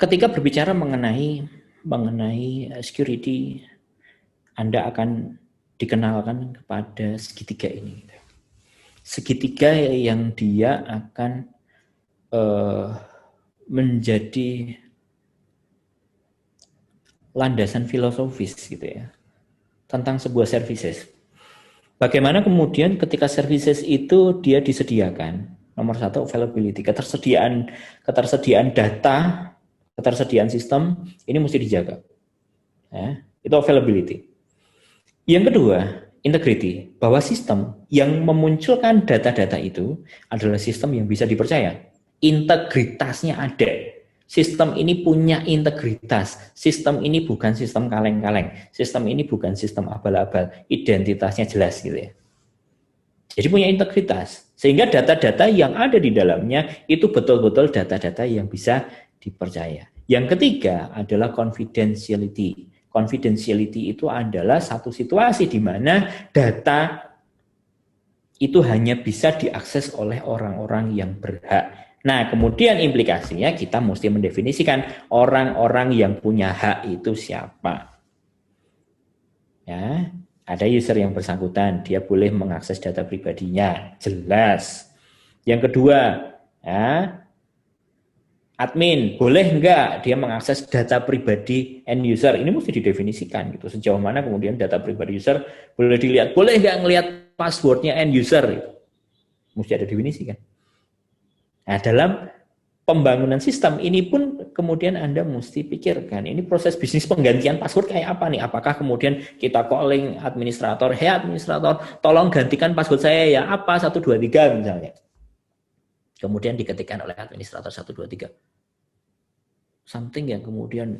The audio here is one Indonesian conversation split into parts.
Ketika berbicara mengenai security, Anda akan dikenalkan kepada segitiga ini. Segitiga yang dia akan menjadi landasan filosofis gitu ya tentang sebuah services. Bagaimana kemudian ketika services itu dia disediakan, nomor satu availability, ketersediaan data, ketersediaan sistem ini mesti dijaga. Ya, itu availability. Yang kedua, integrity, bahwa sistem yang memunculkan data-data itu adalah sistem yang bisa dipercaya. Integritasnya ada. Sistem ini punya integritas. Sistem ini bukan sistem kaleng-kaleng. Sistem ini bukan sistem abal-abal. Identitasnya jelas gitu ya. Jadi punya integritas. Sehingga data-data yang ada di dalamnya itu betul-betul data-data yang bisa dipercaya. Yang ketiga adalah confidentiality. Confidentiality itu adalah satu situasi di mana data itu hanya bisa diakses oleh orang-orang yang berhak. Nah, kemudian implikasinya kita mesti mendefinisikan orang-orang yang punya hak itu siapa. Ya, ada user yang bersangkutan, dia boleh mengakses data pribadinya, jelas. Yang kedua, ya, admin boleh enggak dia mengakses data pribadi end user, ini mesti didefinisikan gitu. Sejauh mana kemudian data pribadi user boleh dilihat, boleh enggak ngelihat passwordnya end user, gitu. Mesti ada definisi kan. Nah, dalam pembangunan sistem ini pun kemudian Anda mesti pikirkan, ini proses bisnis penggantian password kayak apa nih? Apakah kemudian kita calling administrator, hey administrator, tolong gantikan password saya ya, apa 123 misalnya. Kemudian diketikkan oleh administrator 123. Something yang kemudian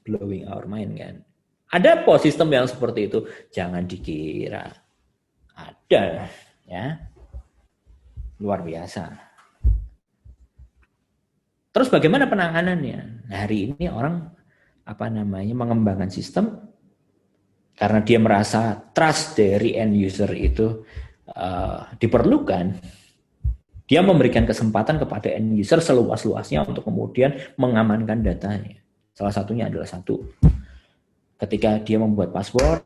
blowing our mind kan. Ada apa sistem yang seperti itu? Jangan dikira. Ada, ya. Luar biasa. Terus bagaimana penanganannya? Nah, hari ini orang mengembangkan sistem karena dia merasa trust dari end user itu diperlukan. Dia memberikan kesempatan kepada end user seluas-luasnya untuk kemudian mengamankan datanya. Salah satunya adalah ketika dia membuat password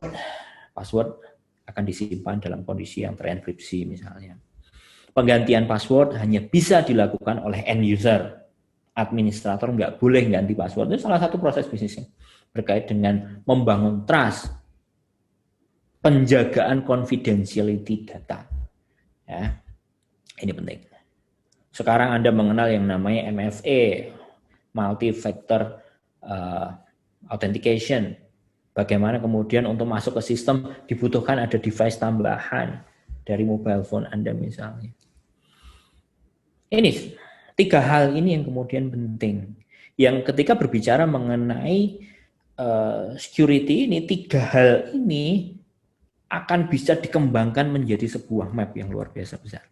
akan disimpan dalam kondisi yang terenkripsi misalnya. Penggantian password hanya bisa dilakukan oleh end user. Administrator nggak boleh ganti password. Itu salah satu proses bisnisnya berkait dengan membangun trust, penjagaan confidentiality data. Ya, ini penting. Sekarang Anda mengenal yang namanya MFA, multi-factor authentication. Bagaimana kemudian untuk masuk ke sistem dibutuhkan ada device tambahan dari mobile phone Anda misalnya. Ini 3 hal ini yang kemudian penting. Yang ketika berbicara mengenai security ini, 3 hal ini akan bisa dikembangkan menjadi sebuah map yang luar biasa besar.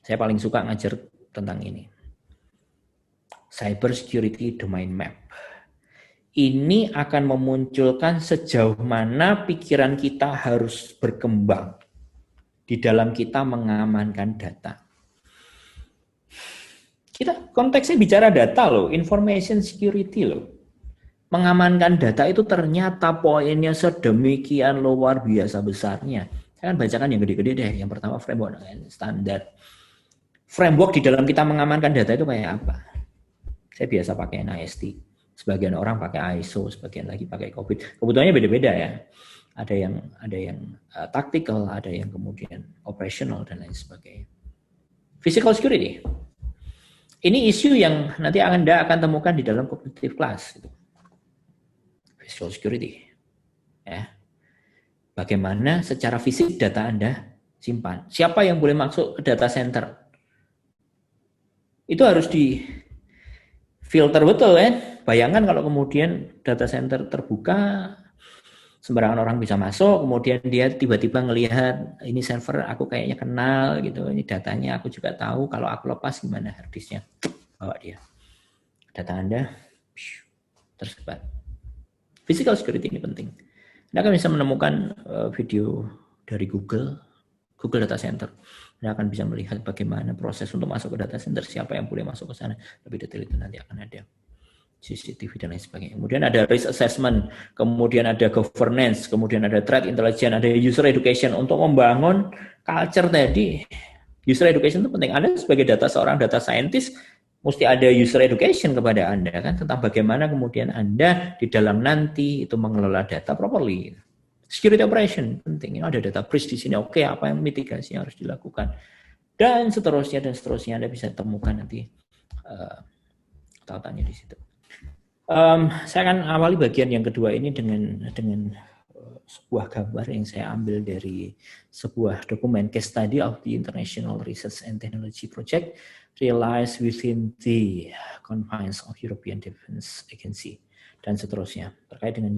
Saya paling suka ngajar tentang ini. Cyber Security Domain Map. Ini akan memunculkan sejauh mana pikiran kita harus berkembang di dalam kita mengamankan data. Kita konteksnya bicara data loh, information security loh. Mengamankan data itu ternyata poinnya sedemikian luar biasa besarnya. Saya akan bacakan yang gede-gede deh. Yang pertama framework standar. Framework di dalam kita mengamankan data itu kayak apa? Saya biasa pakai NIST. Sebagian orang pakai ISO, sebagian lagi pakai COVID. Kebutuhannya beda-beda ya. Ada yang tactical, ada yang kemudian operational dan lain sebagainya. Physical security. Ini isu yang nanti Anda akan temukan di dalam cognitive class. Physical security. Ya. Bagaimana secara fisik data Anda simpan. Siapa yang boleh masuk ke data center? Itu harus di filter betul kan. Bayangkan kalau kemudian data center terbuka, sembarangan orang bisa masuk, kemudian dia tiba-tiba ngelihat ini server aku kayaknya kenal gitu, ini datanya aku juga tahu, kalau aku lepas gimana harddisknya, bawa dia. Data Anda tersebar. Physical security ini penting. Anda akan bisa menemukan video dari Google Data Center. Anda akan bisa melihat bagaimana proses untuk masuk ke data center, siapa yang boleh masuk ke sana. Lebih detail itu nanti akan ada. CCTV dan lain sebagainya. Kemudian ada risk assessment, kemudian ada governance, kemudian ada threat intelligence, ada user education untuk membangun culture tadi. User education itu penting. Anda sebagai seorang data scientist mesti ada user education kepada Anda kan tentang bagaimana kemudian Anda di dalam nanti itu mengelola data properly. Security operation penting. Ada data breach di sini. Oke, apa yang mitigasi yang harus dilakukan? Dan seterusnya Anda bisa temukan nanti tautannya di situ. Saya akan awali bagian yang kedua ini dengan sebuah gambar yang saya ambil dari sebuah dokumen case study of the International Research and Technology Project realized within the confines of European Defence Agency dan seterusnya terkait dengan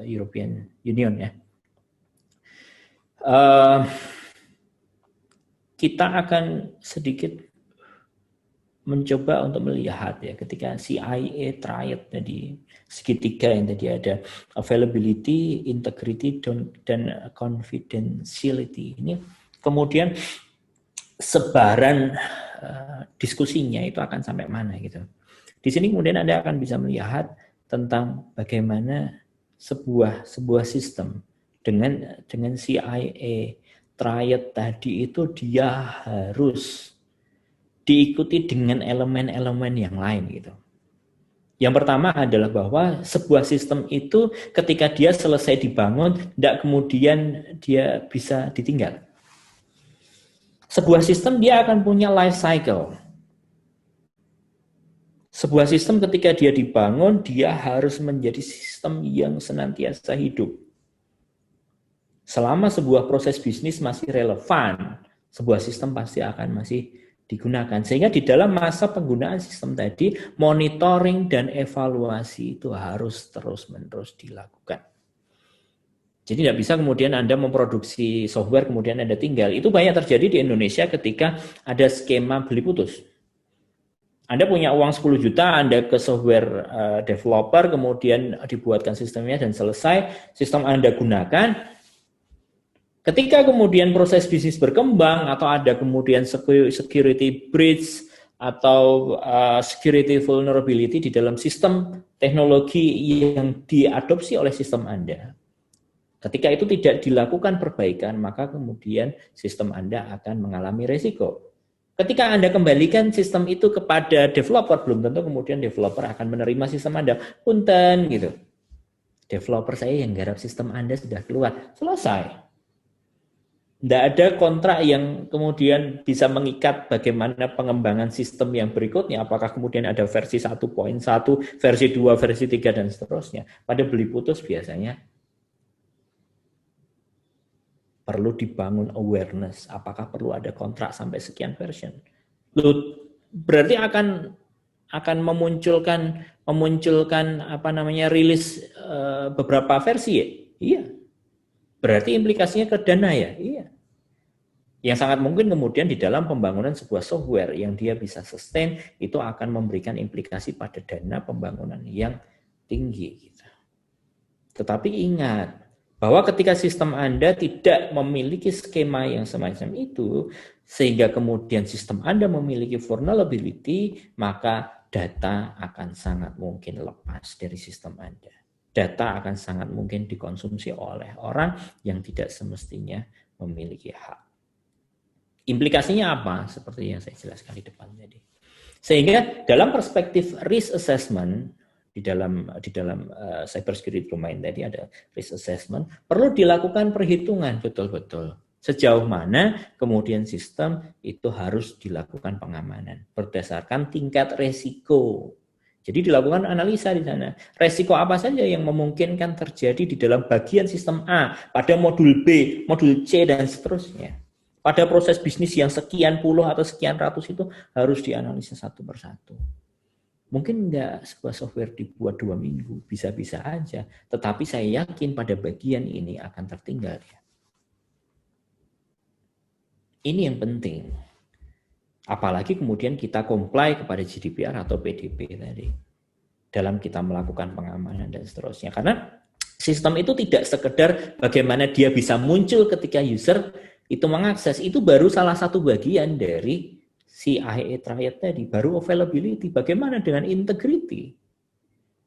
European Union ya. Kita akan sedikit mencoba untuk melihat ya ketika CIA triad tadi segitiga yang tadi ada availability, integrity, dan confidentiality ini kemudian sebaran diskusinya itu akan sampai mana gitu. Di sini kemudian Anda akan bisa melihat tentang bagaimana sebuah sistem dengan CIA triad tadi itu dia harus diikuti dengan elemen-elemen yang lain gitu. Yang pertama adalah bahwa sebuah sistem itu ketika dia selesai dibangun, tidak kemudian dia bisa ditinggal. Sebuah sistem dia akan punya life cycle. Sebuah sistem ketika dia dibangun, dia harus menjadi sistem yang senantiasa hidup. Selama sebuah proses bisnis masih relevan, sebuah sistem pasti akan masih digunakan. Sehingga di dalam masa penggunaan sistem tadi, monitoring dan evaluasi itu harus terus-menerus dilakukan. Jadi tidak bisa kemudian Anda memproduksi software kemudian Anda tinggal. Itu banyak terjadi di Indonesia ketika ada skema beli putus. Anda punya uang 10 juta, Anda ke software developer, kemudian dibuatkan sistemnya dan selesai, sistem Anda gunakan. Ketika kemudian proses bisnis berkembang atau ada kemudian security breach atau security vulnerability di dalam sistem teknologi yang diadopsi oleh sistem Anda. Ketika itu tidak dilakukan perbaikan, maka kemudian sistem Anda akan mengalami resiko. Ketika Anda kembalikan sistem itu kepada developer, belum tentu kemudian developer akan menerima sistem Anda. Punten gitu. Developer saya yang garap sistem Anda sudah keluar. Selesai. Tidak ada kontrak yang kemudian bisa mengikat bagaimana pengembangan sistem yang berikutnya. Apakah kemudian ada versi 1.1, versi 2, versi 3, dan seterusnya. Pada beli putus biasanya perlu dibangun awareness. Apakah perlu ada kontrak sampai sekian version. Berarti akan memunculkan rilis beberapa versi ya? Iya. Berarti implikasinya ke dana ya? Iya. Yang sangat mungkin kemudian di dalam pembangunan sebuah software yang dia bisa sustain, itu akan memberikan implikasi pada dana pembangunan yang tinggi. Gitu. Tetapi ingat, bahwa ketika sistem Anda tidak memiliki skema yang semacam itu, sehingga kemudian sistem Anda memiliki vulnerability, maka data akan sangat mungkin lepas dari sistem Anda. Data akan sangat mungkin dikonsumsi oleh orang yang tidak semestinya memiliki hak. Implikasinya apa? Seperti yang saya jelaskan di depan tadi. Sehingga dalam perspektif risk assessment, di dalam cyber security domain tadi ada risk assessment, perlu dilakukan perhitungan betul-betul. Sejauh mana kemudian sistem itu harus dilakukan pengamanan berdasarkan tingkat resiko. Jadi dilakukan analisa di sana. Resiko apa saja yang memungkinkan terjadi di dalam bagian sistem A, pada modul B, modul C, dan seterusnya. Pada proses bisnis yang sekian puluh atau sekian ratus itu harus dianalisa satu persatu. Mungkin enggak sebuah software dibuat 2 minggu, bisa-bisa aja. Tetapi saya yakin pada bagian ini akan tertinggal. Ini yang penting. Apalagi kemudian kita comply kepada GDPR atau PDP tadi. Dalam kita melakukan pengamanan dan seterusnya. Karena sistem itu tidak sekedar bagaimana dia bisa muncul ketika user itu mengakses. Itu baru salah satu bagian dari CIA triad tadi. Baru availability. Bagaimana dengan integrity?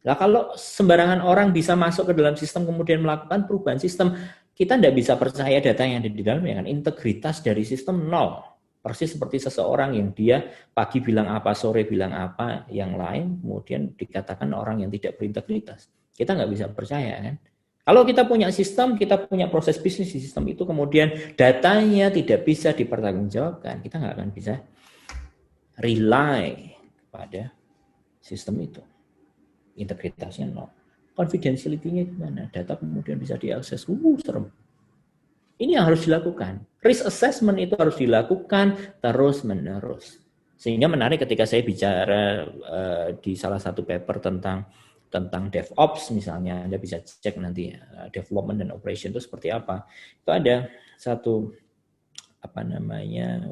Nah, kalau sembarangan orang bisa masuk ke dalam sistem kemudian melakukan perubahan sistem, kita tidak bisa percaya data yang ada di dalamnya kan. Integritas dari sistem nol. Persis seperti seseorang yang dia pagi bilang apa, sore bilang apa, yang lain kemudian dikatakan orang yang tidak berintegritas. Kita nggak bisa percaya kan. Kalau kita punya sistem, kita punya proses bisnis di sistem itu, kemudian datanya tidak bisa dipertanggungjawabkan, kita nggak akan bisa rely pada sistem itu. Integritasnya nol. Confidentiality-nya gimana? Data kemudian bisa diakses. Serem. Ini yang harus dilakukan. Risk assessment itu harus dilakukan terus-menerus. Sehingga menarik ketika saya bicara di salah satu paper tentang DevOps misalnya, Anda bisa cek nanti development dan operation itu seperti apa. Itu ada satu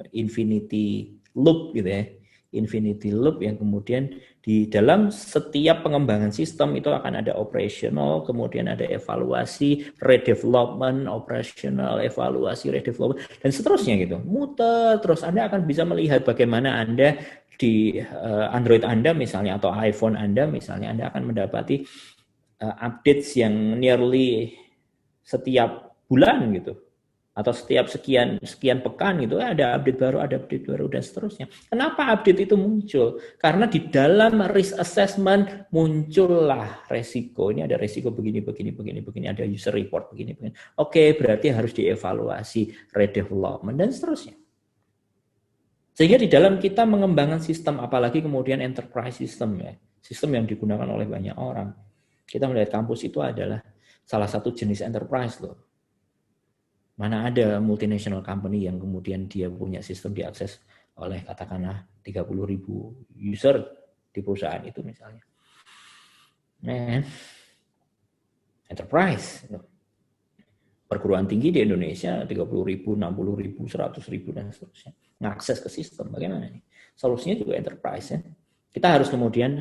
infinity loop gitu ya. Infinity loop yang kemudian di dalam setiap pengembangan sistem itu akan ada operational, kemudian ada evaluasi, redevelopment, operational, evaluasi, redevelopment, dan seterusnya gitu. Muter terus, Anda akan bisa melihat bagaimana Anda di Android Anda misalnya atau iPhone Anda misalnya, Anda akan mendapati updates yang nearly setiap bulan gitu. Atau setiap sekian pekan gitu ada update baru dan seterusnya. Kenapa update itu muncul? Karena di dalam risk assessment muncullah resiko. Ini ada resiko begini, ada user report begini. Oke, berarti harus dievaluasi, redevelopment dan seterusnya. Sehingga di dalam kita mengembangkan sistem, apalagi kemudian enterprise system ya, sistem yang digunakan oleh banyak orang. Kita melihat kampus itu adalah salah satu jenis enterprise loh. Mana ada multinational company yang kemudian dia punya sistem diakses oleh katakanlah 30.000 user di perusahaan itu misalnya. Enterprise. Perguruan tinggi di Indonesia 30.000, 60.000, 100.000 dan seterusnya. Ngakses ke sistem bagaimana nih? Solusinya juga enterprise ya. Kita harus kemudian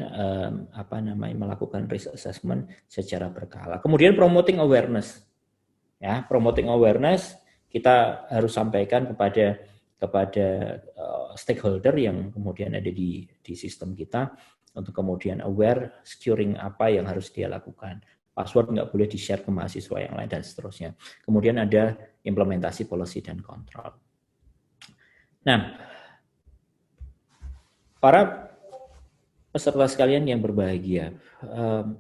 melakukan risk assessment secara berkala. Kemudian promoting awareness. Ya, promoting awareness kita harus sampaikan kepada stakeholder yang kemudian ada di sistem kita untuk kemudian aware securing apa yang harus dia lakukan. Password nggak boleh di-share ke mahasiswa yang lain dan seterusnya. Kemudian ada implementasi policy dan kontrol. Nah, para peserta sekalian yang berbahagia,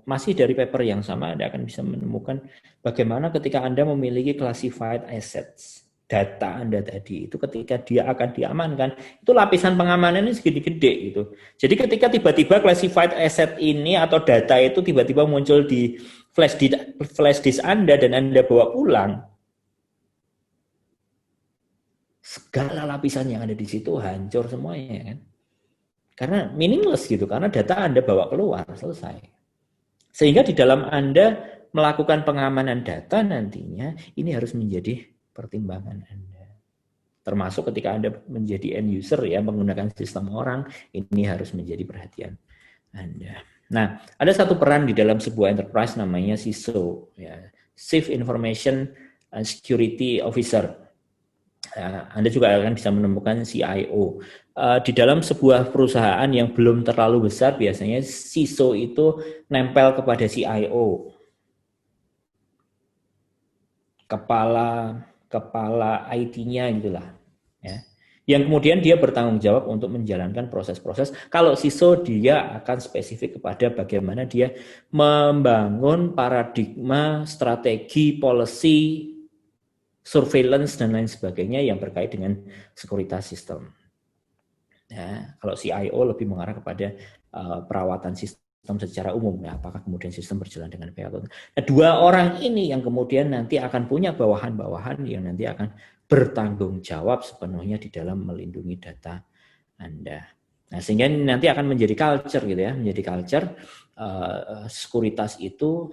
masih dari paper yang sama Anda akan bisa menemukan bagaimana ketika Anda memiliki classified assets, data Anda tadi itu ketika dia akan diamankan, itu lapisan pengamanannya segini gede gitu. Jadi ketika tiba-tiba classified asset ini atau data itu tiba-tiba muncul di flash disk Anda dan Anda bawa pulang, segala lapisan yang ada di situ hancur semuanya kan. Karena meaningless gitu, karena data Anda bawa keluar, selesai. Sehingga di dalam Anda melakukan pengamanan data nantinya, ini harus menjadi pertimbangan Anda. Termasuk ketika Anda menjadi end user ya, menggunakan sistem orang, ini harus menjadi perhatian Anda. Nah, ada satu peran di dalam sebuah enterprise namanya CISO, ya, Chief Information Security Officer. Anda juga akan bisa menemukan CIO. Di dalam sebuah perusahaan yang belum terlalu besar, biasanya CISO itu nempel kepada CIO. Kepala IT-nya gitulah. Ya. Yang kemudian dia bertanggung jawab untuk menjalankan proses-proses. Kalau CISO dia akan spesifik kepada bagaimana dia membangun paradigma, strategi, policy, surveillance dan lain sebagainya yang berkait dengan sekuritas sistem. Ya, kalau CIO lebih mengarah kepada perawatan sistem secara umum, ya, apakah kemudian sistem berjalan dengan baik atau tidak. Nah, dua orang ini yang kemudian nanti akan punya bawahan-bawahan yang nanti akan bertanggung jawab sepenuhnya di dalam melindungi data Anda. Nah, sehingga nanti akan menjadi culture gitu ya, menjadi culture sekuritas itu.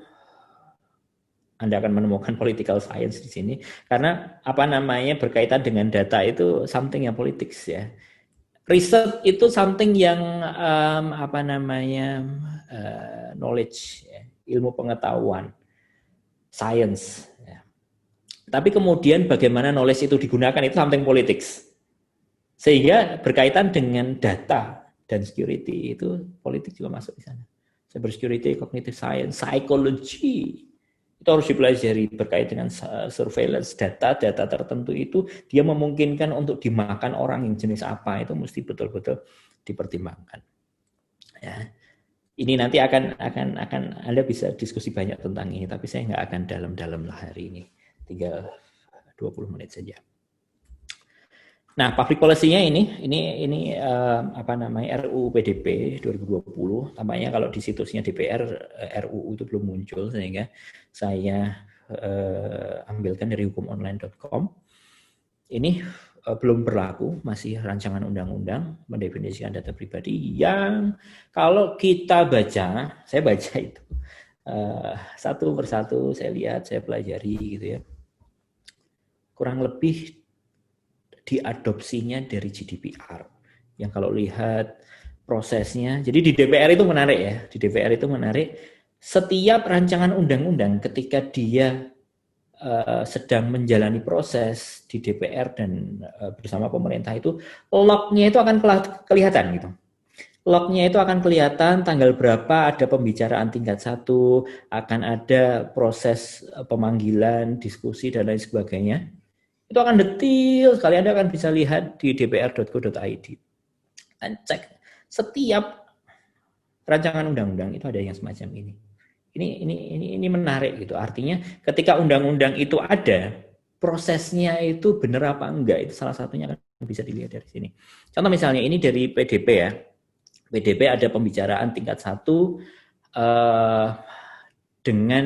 Anda akan menemukan political science di sini karena berkaitan dengan data itu something yang politics ya. Riset itu something yang knowledge ya, ilmu pengetahuan, science ya. Tapi kemudian bagaimana knowledge itu digunakan itu something politics. Sehingga berkaitan dengan data dan security itu politik juga masuk di sana. cyber security, cognitive science, psychology. Itu harus dipelajari berkait dengan surveillance data tertentu itu dia memungkinkan untuk dimakan orang yang jenis apa itu mesti betul-betul dipertimbangkan. Ya. Ini nanti akan Anda bisa diskusi banyak tentang ini, tapi saya nggak akan dalam-dalam lah hari ini. Tinggal 20 menit saja. Nah, public policy-nya ini apa namanya RUU PDP 2020. Tampaknya kalau di situsnya DPR RUU itu belum muncul sehingga saya ambilkan dari hukumonline.com. Ini belum berlaku, masih rancangan undang-undang mendefinisikan data pribadi yang kalau kita baca, saya baca itu satu persatu saya lihat, saya pelajari gitu ya. Kurang lebih diadopsinya dari GDPR. Yang kalau lihat prosesnya, jadi di DPR itu menarik ya. Di DPR itu menarik, setiap rancangan undang-undang ketika dia sedang menjalani proses di DPR dan bersama pemerintah itu, lognya itu akan kelihatan gitu. Lognya itu akan kelihatan tanggal berapa ada pembicaraan tingkat 1, akan ada proses pemanggilan, diskusi, dan lain sebagainya. Itu akan detail sekali, Anda akan bisa lihat di dpr.go.id. Dan cek setiap rancangan undang-undang itu ada yang semacam ini. Ini menarik gitu. Artinya ketika undang-undang itu ada, prosesnya itu benar apa enggak, itu salah satunya akan bisa dilihat dari sini. Contoh misalnya ini dari PDP ya. PDP ada pembicaraan tingkat 1 dengan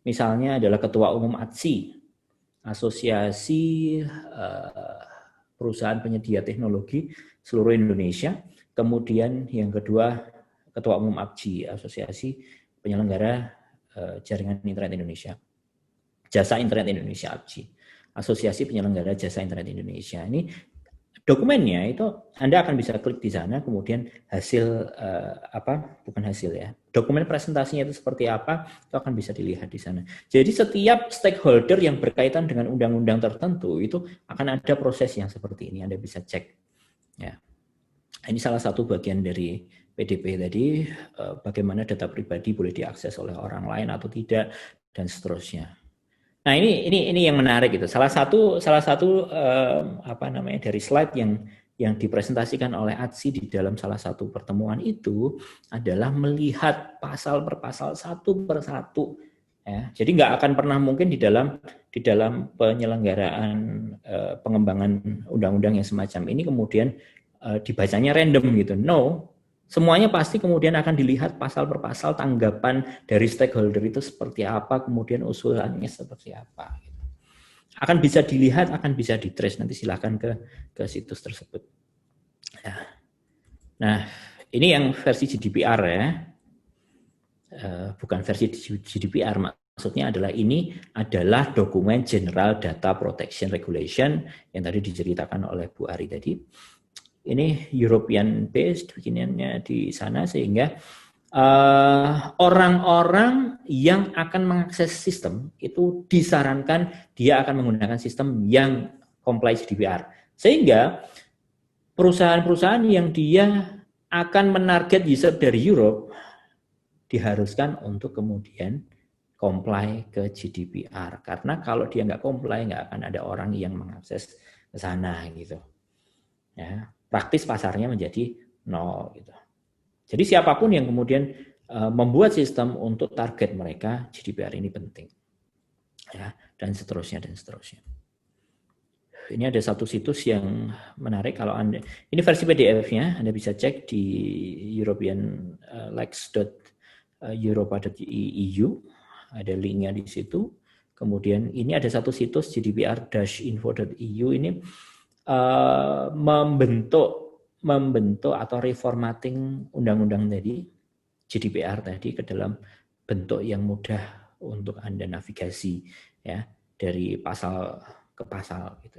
misalnya adalah Ketua Umum ATSI, Asosiasi Perusahaan Penyedia Teknologi seluruh Indonesia. Kemudian yang kedua Ketua Umum APJI, Asosiasi Penyelenggara Jaringan Internet Indonesia. Jasa Internet Indonesia APJI, Asosiasi Penyelenggara Jasa Internet Indonesia. Ini dokumennya itu Anda akan bisa klik di sana, kemudian hasil bukan hasil ya, dokumen presentasinya itu seperti apa, itu akan bisa dilihat di sana. Jadi setiap stakeholder yang berkaitan dengan undang-undang tertentu itu akan ada proses yang seperti ini, Anda bisa cek. Ya, ini salah satu bagian dari PDP tadi, bagaimana data pribadi boleh diakses oleh orang lain atau tidak dan seterusnya. Nah ini yang menarik gitu. Salah satu dari slide yang dipresentasikan oleh ATSI di dalam salah satu pertemuan itu adalah melihat pasal per pasal satu per satu. Ya, jadi nggak akan pernah mungkin di dalam penyelenggaraan pengembangan undang-undang yang semacam ini kemudian dibacanya random gitu. No. Semuanya pasti kemudian akan dilihat pasal per pasal, tanggapan dari stakeholder itu seperti apa, kemudian usulannya seperti apa. Akan bisa dilihat, akan bisa di-trace, nanti silakan ke situs tersebut. Ya. Nah, ini yang versi GDPR ya. Bukan versi GDPR, maksudnya adalah ini adalah dokumen General Data Protection Regulation yang tadi diceritakan oleh Bu Ari tadi. Ini European based bikinannya di sana sehingga orang-orang yang akan mengakses sistem itu disarankan dia akan menggunakan sistem yang comply GDPR. Sehingga perusahaan-perusahaan yang dia akan menarget user dari Europe diharuskan untuk kemudian comply ke GDPR. Karena kalau dia nggak comply nggak akan ada orang yang mengakses ke sana gitu. Ya. Praktis pasarnya menjadi 0 gitu. Jadi siapapun yang kemudian membuat sistem untuk target mereka, GDPR ini penting. Ya, dan seterusnya. Ini ada satu situs yang menarik kalau Anda, ini versi PDF-nya, Anda bisa cek di european-lex.europa.eu, ada linknya di situ. Kemudian ini ada satu situs gdpr-info.eu ini membentuk atau reformatting undang-undang tadi, GDPR tadi ke dalam bentuk yang mudah untuk Anda navigasi ya dari pasal ke pasal gitu.